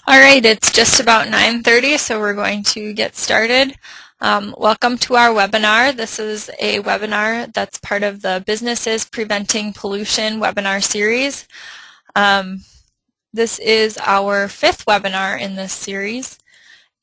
All right, it's just about 9:30, so we're going to get started. Welcome to our webinar. This is a webinar that's part of the Businesses Preventing Pollution webinar series. This is our 5th webinar in this series,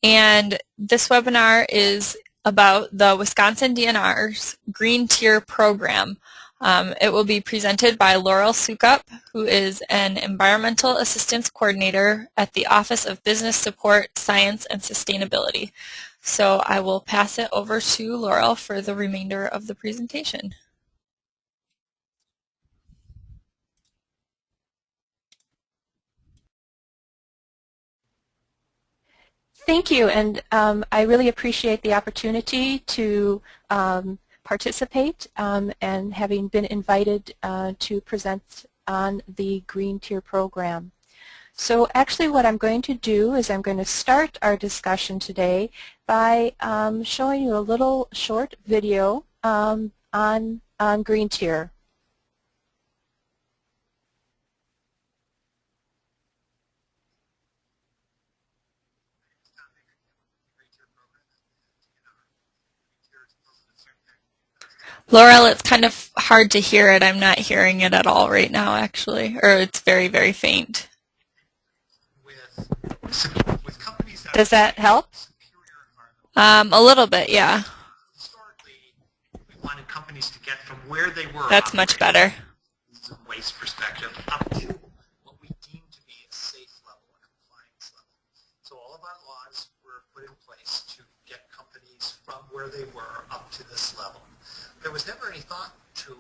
and this webinar is about the Wisconsin DNR's Green Tier program. It will be presented by Laurel Sukup, who is an Environmental Assistance Coordinator at the Office of Business Support, Science, and Sustainability. So I will pass it over to Laurel for the remainder of the presentation. Thank you, and I really appreciate the opportunity to participate and having been invited to present on the Green Tier program. So actually what I'm going to do is I'm going to start our discussion today by showing you a little short video on Green Tier. Laurel, it's kind of hard to hear it. I'm not hearing it at all right now, actually, or it's very, very faint. Does that help? A little bit, yeah. Historically, we wanted companies to get from where they were. That's much better. From a waste perspective up to what we deem to be a safe level, a compliance level. So all of our laws were put in place to get companies from where they were up to this level. There was never any thought to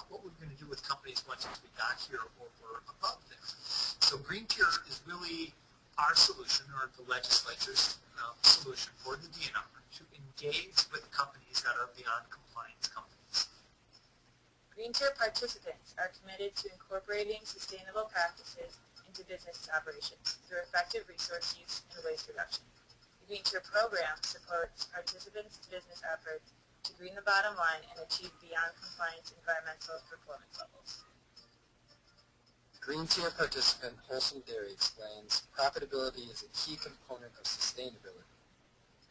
what we're going to do with companies once we got here or were above there. So Green Tier is really our solution, or the legislature's solution for the DNR, to engage with companies that are beyond compliance companies. Green Tier participants are committed to incorporating sustainable practices into business operations through effective resource use and waste reduction. The Green Tier program supports participants' business efforts to green the bottom line and achieve beyond compliance environmental performance levels. Green Tier participant Wholesome Dairy explains, profitability is a key component of sustainability.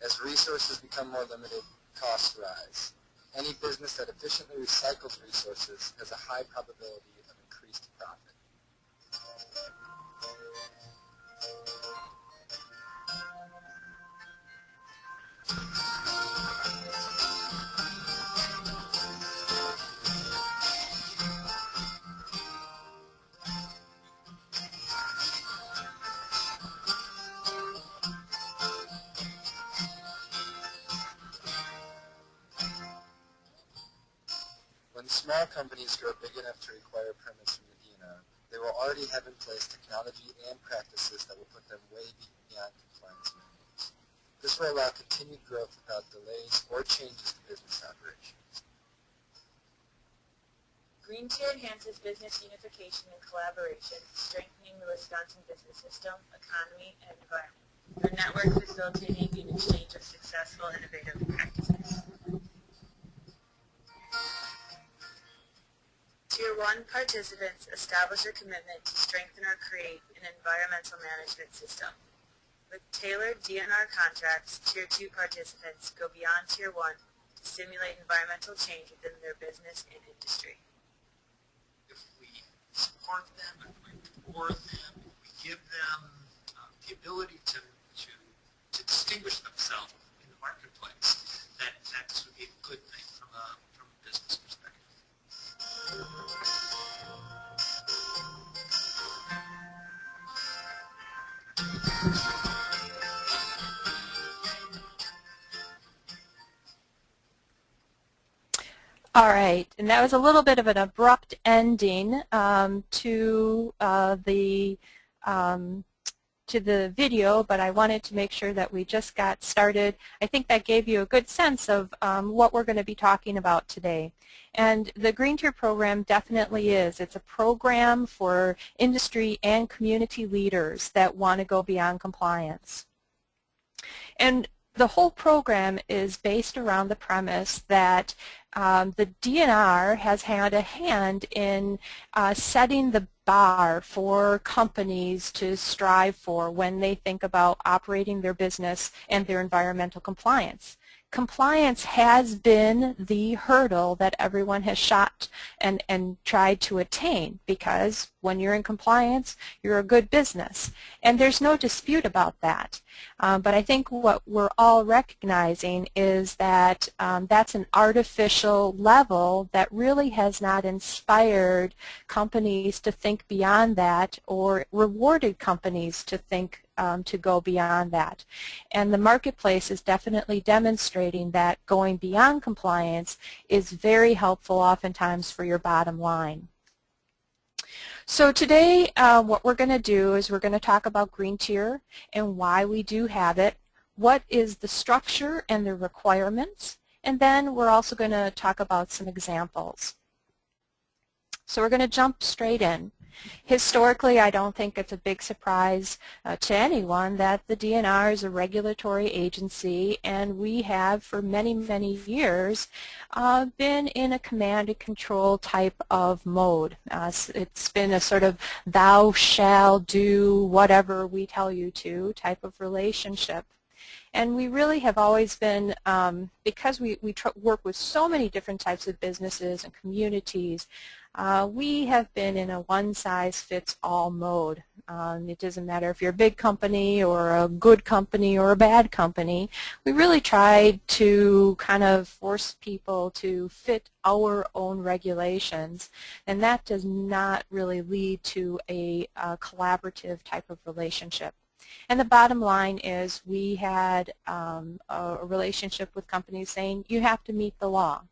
As resources become more limited, costs rise. Any business that efficiently recycles resources has a high probability of increased profit. When small companies grow big enough to require permits from the DNR, they will already have in place technology and practices that will put them way beyond compliance mandates. This will allow continued growth without delays or changes to business operations. Green Tier enhances business unification and collaboration, strengthening the Wisconsin business system, economy, and environment through network facilitating an exchange of successful innovative practices. Tier 1 participants establish a commitment to strengthen or create an environmental management system. With tailored DNR contracts, Tier 2 participants go beyond Tier 1 to stimulate environmental change within their business and industry. If we support them, if we reward them, if we give them the ability to distinguish themselves in the marketplace, that this would be a good thing from a business perspective. All right, and that was a little bit of an abrupt ending to the video, but I wanted to make sure that we just got started. I think that gave you a good sense of what we're going to be talking about today. And the Green Tier program definitely is. It's a program for industry and community leaders that want to go beyond compliance. And the whole program is based around the premise that the DNR has had a hand in setting the bar for companies to strive for when they think about operating their business and their environmental compliance. Compliance has been the hurdle that everyone has shot and tried to attain, because when you're in compliance, you're a good business. And there's no dispute about that. But I think what we're all recognizing is that that's an artificial level that really has not inspired companies to think beyond that, or rewarded companies to think to go beyond that. And the marketplace is definitely demonstrating that going beyond compliance is very helpful oftentimes for your bottom line. So today what we're going to do is we're going to talk about green tier and why we do have it, what is the structure and the requirements, and then we're also going to talk about some examples. So we're going to jump straight in. Historically, I don't think it's a big surprise to anyone that the DNR is a regulatory agency, and we have for many, many years been in a command and control type of mode. It's been a sort of thou shall do whatever we tell you to type of relationship. And we really have always been, because we work with so many different types of businesses and communities, we have been in a one-size-fits-all mode. It doesn't matter if you're a big company or a good company or a bad company. We really tried to kind of force people to fit our own regulations, and that does not really lead to a collaborative type of relationship. And the bottom line is we had a relationship with companies saying you have to meet the law.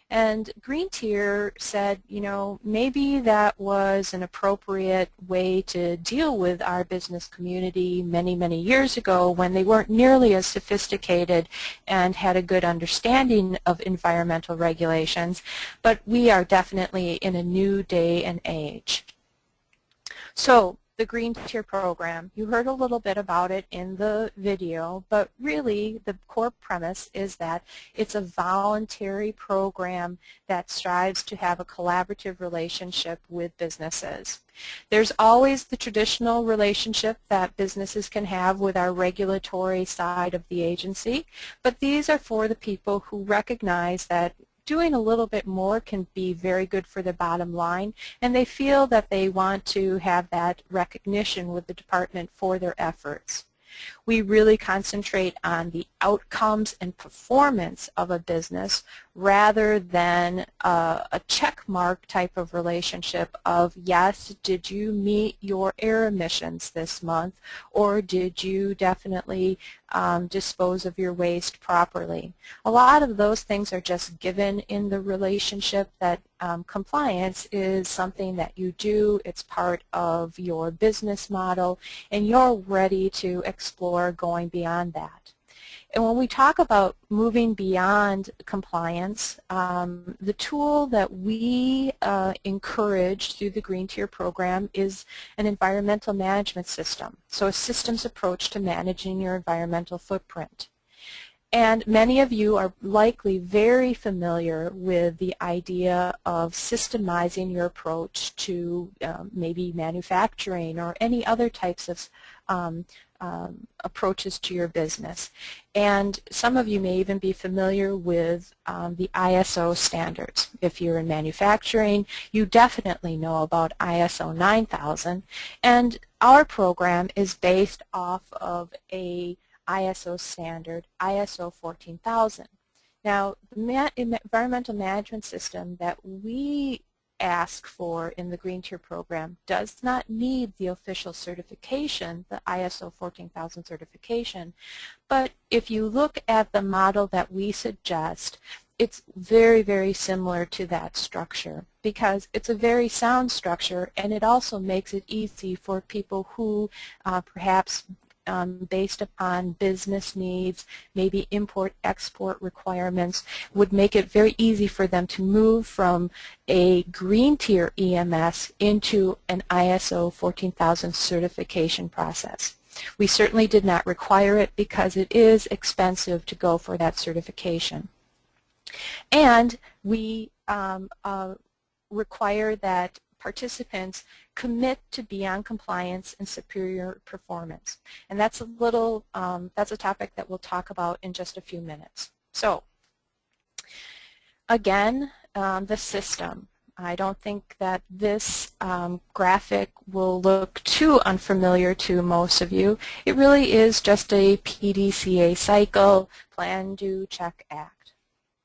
And Green Tier said, you know, maybe that was an appropriate way to deal with our business community many, many years ago when they weren't nearly as sophisticated and had a good understanding of environmental regulations, but we are definitely in a new day and age. So the Green Tier program, you heard a little bit about it in the video, but really the core premise is that it's a voluntary program that strives to have a collaborative relationship with businesses. There's always the traditional relationship that businesses can have with our regulatory side of the agency, but these are for the people who recognize that doing a little bit more can be very good for the bottom line, and they feel that they want to have that recognition with the department for their efforts. We really concentrate on the outcomes and performance of a business rather than a check mark type of relationship of, yes, did you meet your air emissions this month, or did you definitely dispose of your waste properly. A lot of those things are just given in the relationship that compliance is something that you do, it's part of your business model, and you're ready to explore going beyond that. And when we talk about moving beyond compliance, the tool that we encourage through the Green Tier program is an environmental management system, so a systems approach to managing your environmental footprint. And many of you are likely very familiar with the idea of systemizing your approach to maybe manufacturing or any other types of approaches to your business. And some of you may even be familiar with the ISO standards. If you're in manufacturing, you definitely know about ISO 9000, and our program is based off of a ISO standard, ISO 14000. Now, the environmental management system that we ask for in the Green Tier program does not need the official certification, the ISO 14000 certification, but if you look at the model that we suggest, it's very, very similar to that structure because it's a very sound structure, and it also makes it easy for people who perhaps based upon business needs, maybe import-export requirements, would make it very easy for them to move from a Green Tier EMS into an ISO 14000 certification process. We certainly did not require it because it is expensive to go for that certification. And we require that participants commit to beyond compliance and superior performance. And that's that's a topic that we'll talk about in just a few minutes. So, again, the system. I don't think that this graphic will look too unfamiliar to most of you. It really is just a PDCA cycle, plan, do, check, act.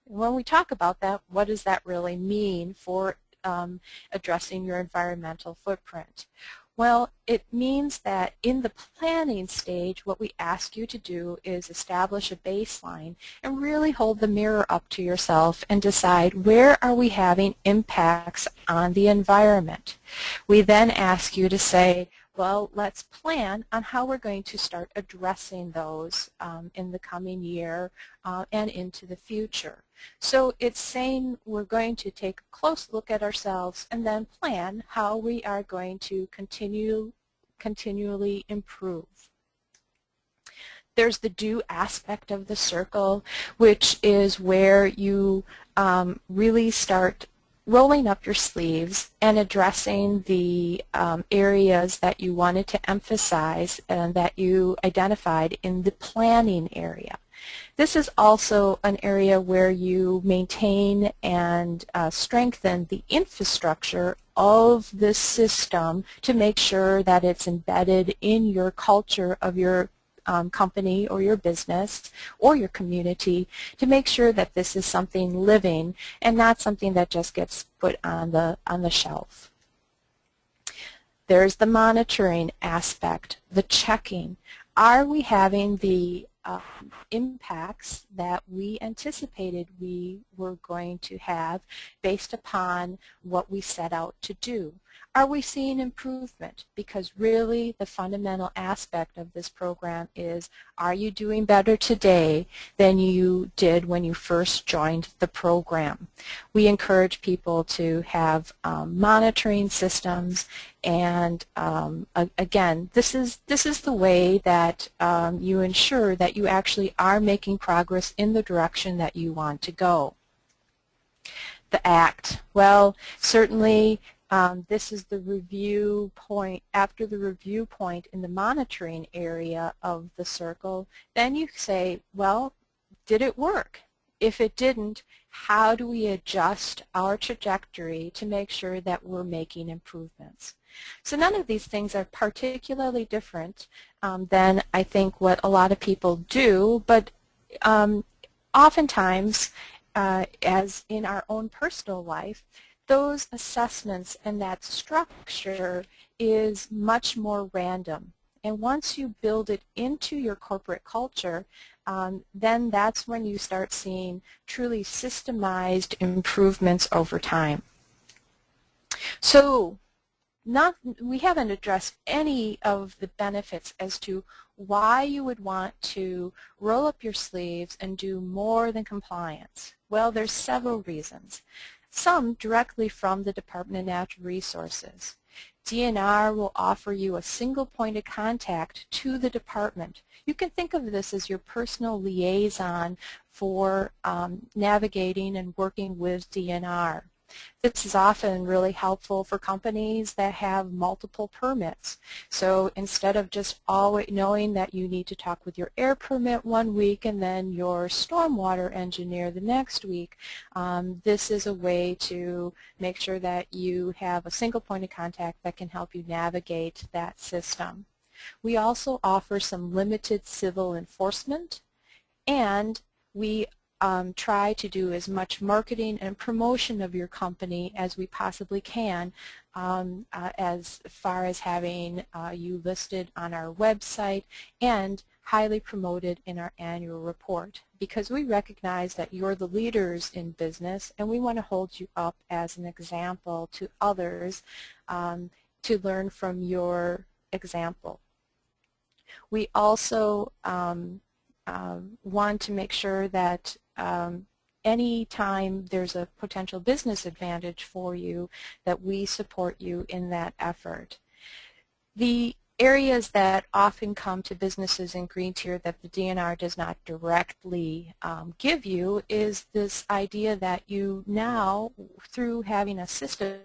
And when we talk about that, what does that really mean for addressing your environmental footprint? Well, it means that in the planning stage, what we ask you to do is establish a baseline and really hold the mirror up to yourself and decide where are we having impacts on the environment. We then ask you to say, well, let's plan on how we're going to start addressing those in the coming year and into the future. So it's saying we're going to take a close look at ourselves and then plan how we are going to continually improve. There's the do aspect of the circle, which is where you really start rolling up your sleeves and addressing the areas that you wanted to emphasize and that you identified in the planning area. This is also an area where you maintain and strengthen the infrastructure of this system to make sure that it's embedded in your culture of your company or your business or your community, to make sure that this is something living and not something that just gets put on the shelf. There's the monitoring aspect, the checking. Are we having the impacts that we anticipated we were going to have based upon what we set out to do? Are we seeing improvement? Because really the fundamental aspect of this program is, are you doing better today than you did when you first joined the program? We encourage people to have monitoring systems, and again, this is the way that you ensure that you actually are making progress in the direction that you want to go. The ACT. Well, certainly this is the review point. After the review point in the monitoring area of the circle, then you say, well, did it work? If it didn't, how do we adjust our trajectory to make sure that we're making improvements? So none of these things are particularly different than I think what a lot of people do, but oftentimes, as in our own personal life, those assessments and that structure is much more random. And once you build it into your corporate culture, then that's when you start seeing truly systemized improvements over time. So we haven't addressed any of the benefits as to why you would want to roll up your sleeves and do more than compliance. Well, there's several reasons. Some directly from the Department of Natural Resources. DNR will offer you a single point of contact to the department. You can think of this as your personal liaison for navigating and working with DNR. This is often really helpful for companies that have multiple permits. So instead of just always knowing that you need to talk with your air permit one week and then your stormwater engineer the next week, this is a way to make sure that you have a single point of contact that can help you navigate that system. We also offer some limited civil enforcement, and we try to do as much marketing and promotion of your company as we possibly can, as far as having you listed on our website and highly promoted in our annual report, because we recognize that you're the leaders in business and we want to hold you up as an example to others to learn from your example. We also want to make sure that any time there's a potential business advantage for you, that we support you in that effort. The areas that often come to businesses in green tier that the DNR does not directly give you is this idea that you now, through having a system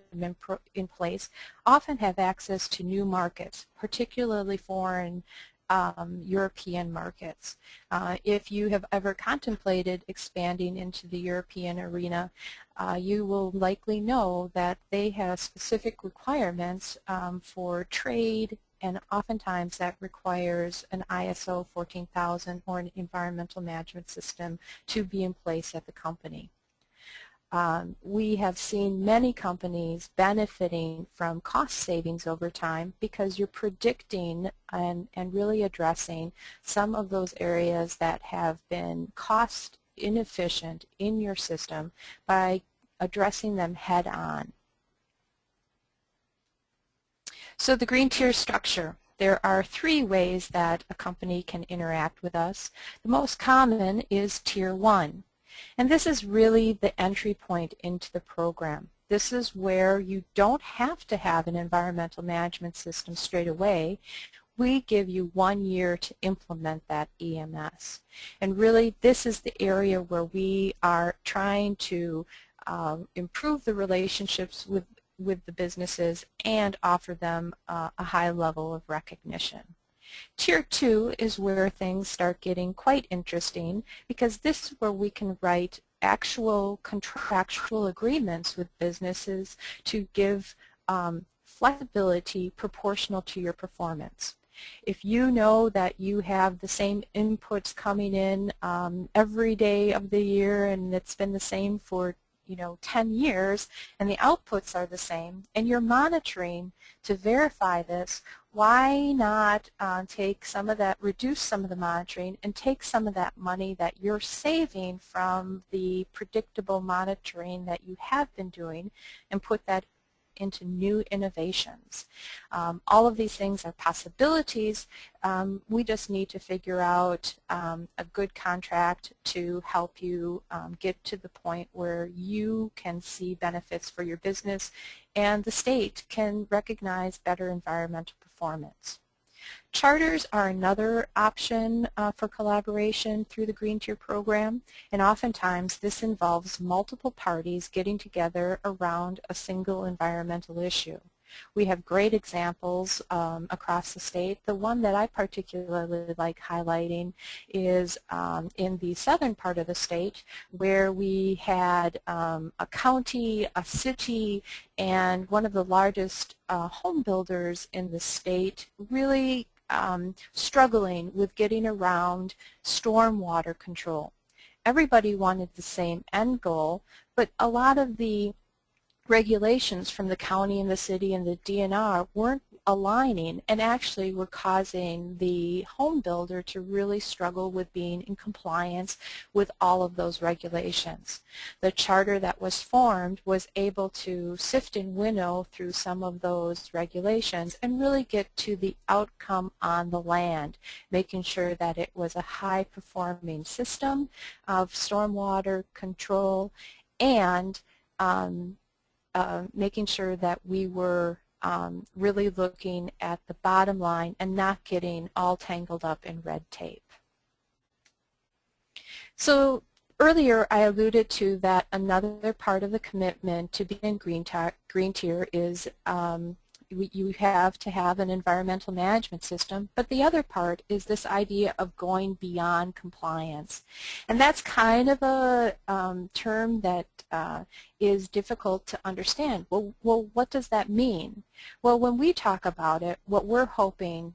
in place, often have access to new markets, particularly foreign European markets. If you have ever contemplated expanding into the European arena, you will likely know that they have specific requirements for trade, and oftentimes that requires an ISO 14000 or an environmental management system to be in place at the company. We have seen many companies benefiting from cost savings over time because you're predicting and really addressing some of those areas that have been cost inefficient in your system by addressing them head on. So the green tier structure. There are 3 ways that a company can interact with us. The most common is Tier 1. And this is really the entry point into the program. This is where you don't have to have an environmental management system straight away. We give you 1 year to implement that EMS. And really this is the area where we are trying to improve the relationships with the businesses and offer them a high level of recognition. Tier 2 is where things start getting quite interesting because this is where we can write actual contractual agreements with businesses to give flexibility proportional to your performance. If you know that you have the same inputs coming in every day of the year and it's been the same for 10 years and the outputs are the same and you're monitoring to verify this, why not take some of that, reduce some of the monitoring and take some of that money that you're saving from the predictable monitoring that you have been doing and put that into new innovations. All of these things are possibilities. We just need to figure out a good contract to help you get to the point where you can see benefits for your business and the state can recognize better environmental performance. Charters are another option for collaboration through the Green Tier program, and oftentimes this involves multiple parties getting together around a single environmental issue. We have great examples across the state. The one that I particularly like highlighting is in the southern part of the state where we had a county, a city, and one of the largest home builders in the state really struggling with getting around stormwater control. Everybody wanted the same end goal, but a lot of the regulations from the county and the city and the DNR weren't aligning and actually were causing the home builder to really struggle with being in compliance with all of those regulations. The charter that was formed was able to sift and winnow through some of those regulations and really get to the outcome on the land, making sure that it was a high-performing system of stormwater control and making sure that we were really looking at the bottom line and not getting all tangled up in red tape. So earlier I alluded to that another part of the commitment to be in green tier is you have to have an environmental management system, but the other part is this idea of going beyond compliance. And that's kind of a term that is difficult to understand. Well, what does that mean? Well, when we talk about it, what we're hoping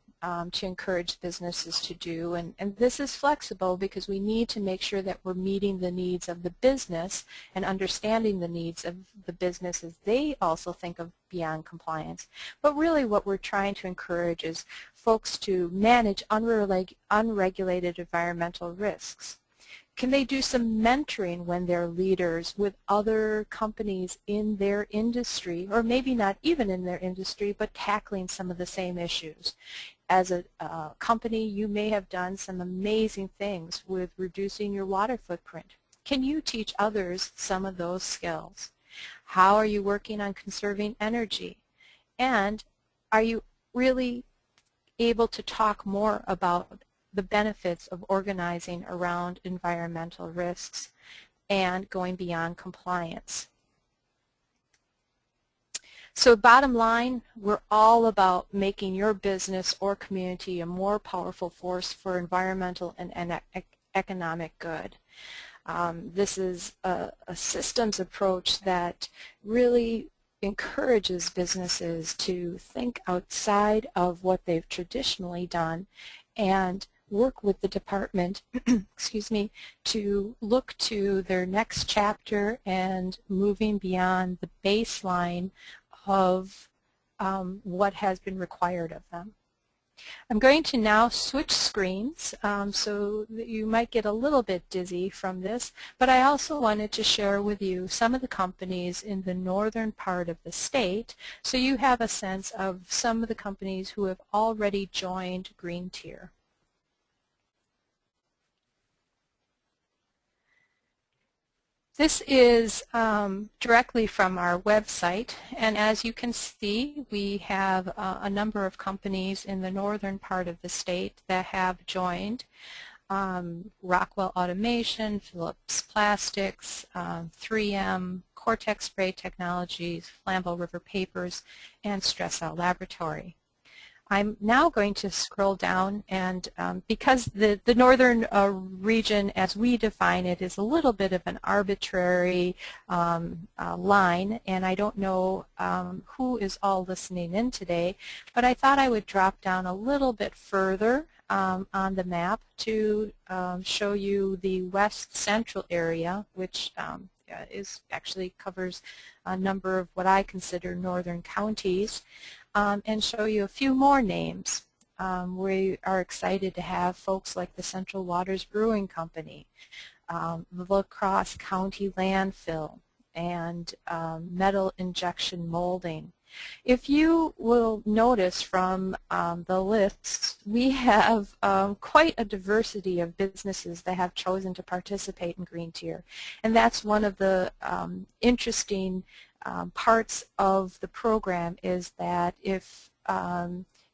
to encourage businesses to do, and this is flexible because we need to make sure that we're meeting the needs of the business and understanding the needs of the business as they also think of beyond compliance. But really what we're trying to encourage is folks to manage unregulated environmental risks. Can they do some mentoring when they're leaders with other companies in their industry, or maybe not even in their industry, but tackling some of the same issues? As a company, you may have done some amazing things with reducing your water footprint. Can you teach others some of those skills? How are you working on conserving energy? And are you really able to talk more about the benefits of organizing around environmental risks and going beyond compliance. So bottom line, we're all about making your business or community a more powerful force for environmental and economic good. This is a systems approach that really encourages businesses to think outside of what they've traditionally done and work with the department excuse me, to look to their next chapter and moving beyond the baseline of what has been required of them. I'm going to now switch screens so that you might get a little bit dizzy from this, but I also wanted to share with you some of the companies in the northern part of the state so you have a sense of some of the companies who have already joined Green Tier. This is directly from our website, and as you can see, we have a number of companies in the northern part of the state that have joined. Rockwell Automation, Phillips Plastics, 3M, Cortex Spray Technologies, Flambeau River Papers, and Stressell Laboratory. I'm now going to scroll down, and because the northern region, as we define it, is a little bit of an arbitrary line, and I don't know who is all listening in today, but I thought I would drop down a little bit further on the map to show you the west central area, which actually covers a number of what I consider northern counties. And show you a few more names. We are excited to have folks like the Central Waters Brewing Company, the La Crosse County Landfill, and Metal Injection Molding. If you will notice from the lists, we have quite a diversity of businesses that have chosen to participate in Green Tier, and that's one of the interesting parts of the program, is that if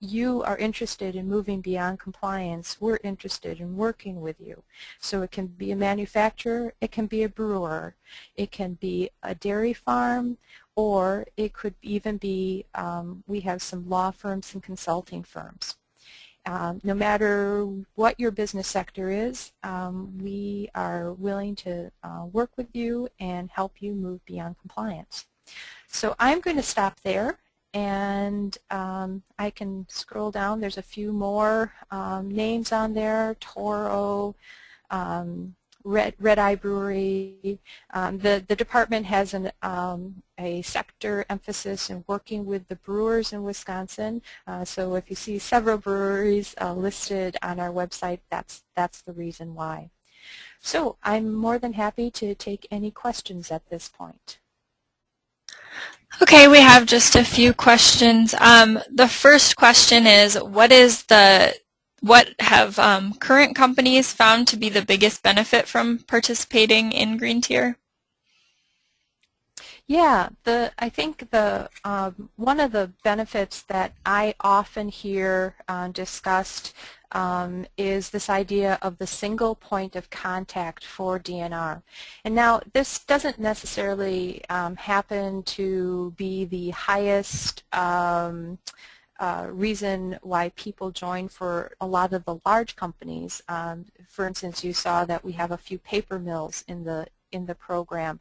you are interested in moving beyond compliance, we're interested in working with you. So it can be a manufacturer, it can be a brewer, it can be a dairy farm, or it could even be, we have some law firms and consulting firms. No matter what your business sector is, we are willing to work with you and help you move beyond compliance. So I'm going to stop there, and I can scroll down. There's a few more names on there: Toro, Red Eye Brewery. The department has a sector emphasis in working with the brewers in Wisconsin. So if you see several breweries listed on our website, that's the reason why. So I'm more than happy to take any questions at this point. Okay, we have just a few questions. The first question is, what have current companies found to be the biggest benefit from participating in Green Tier? Yeah, I think one of the benefits that I often hear discussed is this idea of the single point of contact for DNR. And now this doesn't necessarily happen to be the highest reason why people join for a lot of the large companies. For instance, you saw that we have a few paper mills in the program,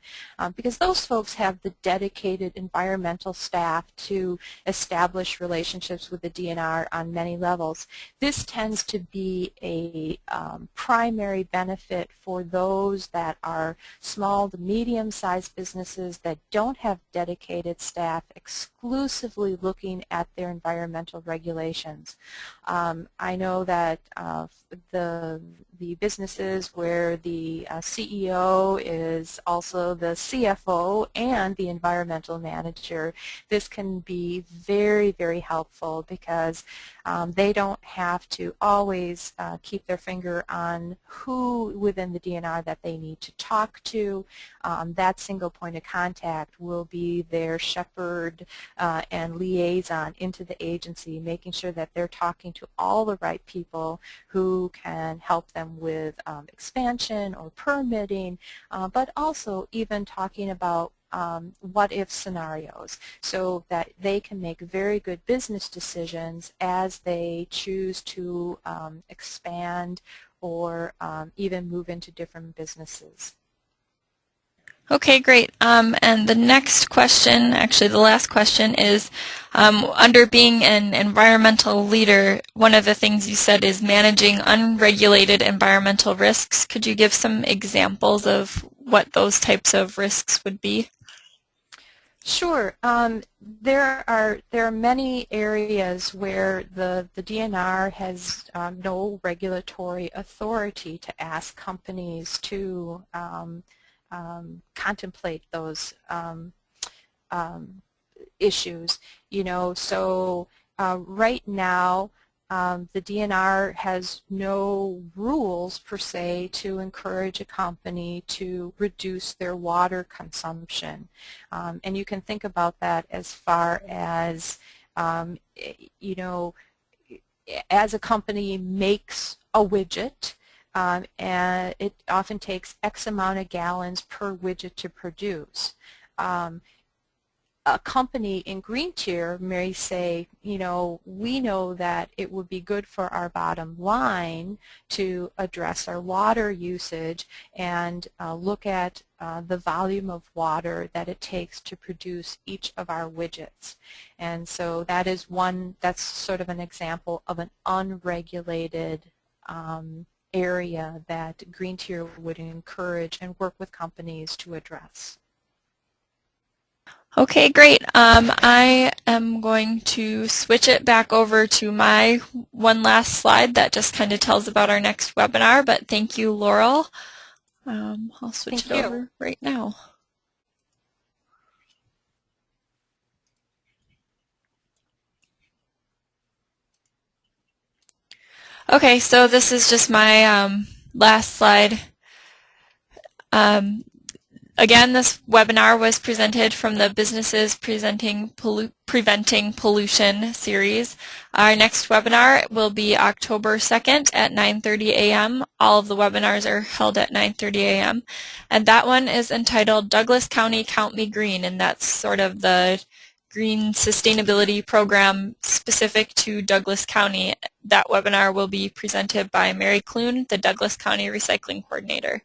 because those folks have the dedicated environmental staff to establish relationships with the DNR on many levels. This tends to be a primary benefit for those that are small to medium-sized businesses that don't have dedicated staff exclusively looking at their environmental regulations. I know that the businesses where the CEO is also the CFO and the environmental manager, this can be very, very helpful because they don't have to always keep their finger on who within the DNR that they need to talk to. That single point of contact will be their shepherd and liaison into the agency, making sure that they're talking to all the right people who can help them with expansion or permitting, but also even talking about what-if scenarios so that they can make very good business decisions as they choose to expand or even move into different businesses. Okay, great. And the next question, actually the last question, is under being an environmental leader, one of the things you said is managing unregulated environmental risks. Could you give some examples of what those types of risks would be? Sure. There are many areas where the DNR has no regulatory authority to ask companies to contemplate those issues. You know, so right now the DNR has no rules per se to encourage a company to reduce their water consumption. And you can think about that as far as, you know, as a company makes a widget, and it often takes X amount of gallons per widget to produce. A company in green tier may say, you know, we know that it would be good for our bottom line to address our water usage and look at the volume of water that it takes to produce each of our widgets. And so that is that's sort of an example of an unregulated area that green tier would encourage and work with companies to address. Okay, great. I am going to switch it back over to my one last slide that just kind of tells about our next webinar, but thank you, Laurel. I'll switch it over right now. Okay, so this is just my last slide. Again, this webinar was presented from the Businesses Preventing Pollution series. Our next webinar will be October 2nd at 9:30 a.m. All of the webinars are held at 9:30 a.m. And that one is entitled Douglas County Count Me Green, and that's sort of the green sustainability program specific to Douglas County. That webinar will be presented by Mary Clune, the Douglas County Recycling Coordinator.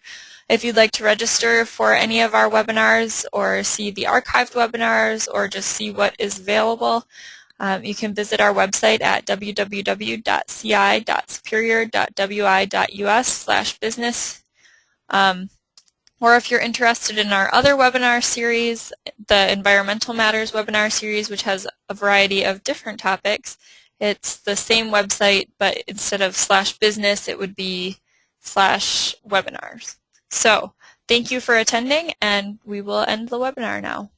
If you'd like to register for any of our webinars or see the archived webinars or just see what is available, you can visit our website at www.ci.superior.wi.us/business. Or if you're interested in our other webinar series, the Environmental Matters webinar series, which has a variety of different topics, it's the same website, but instead of /business, it would be /webinars. So thank you for attending, and we will end the webinar now.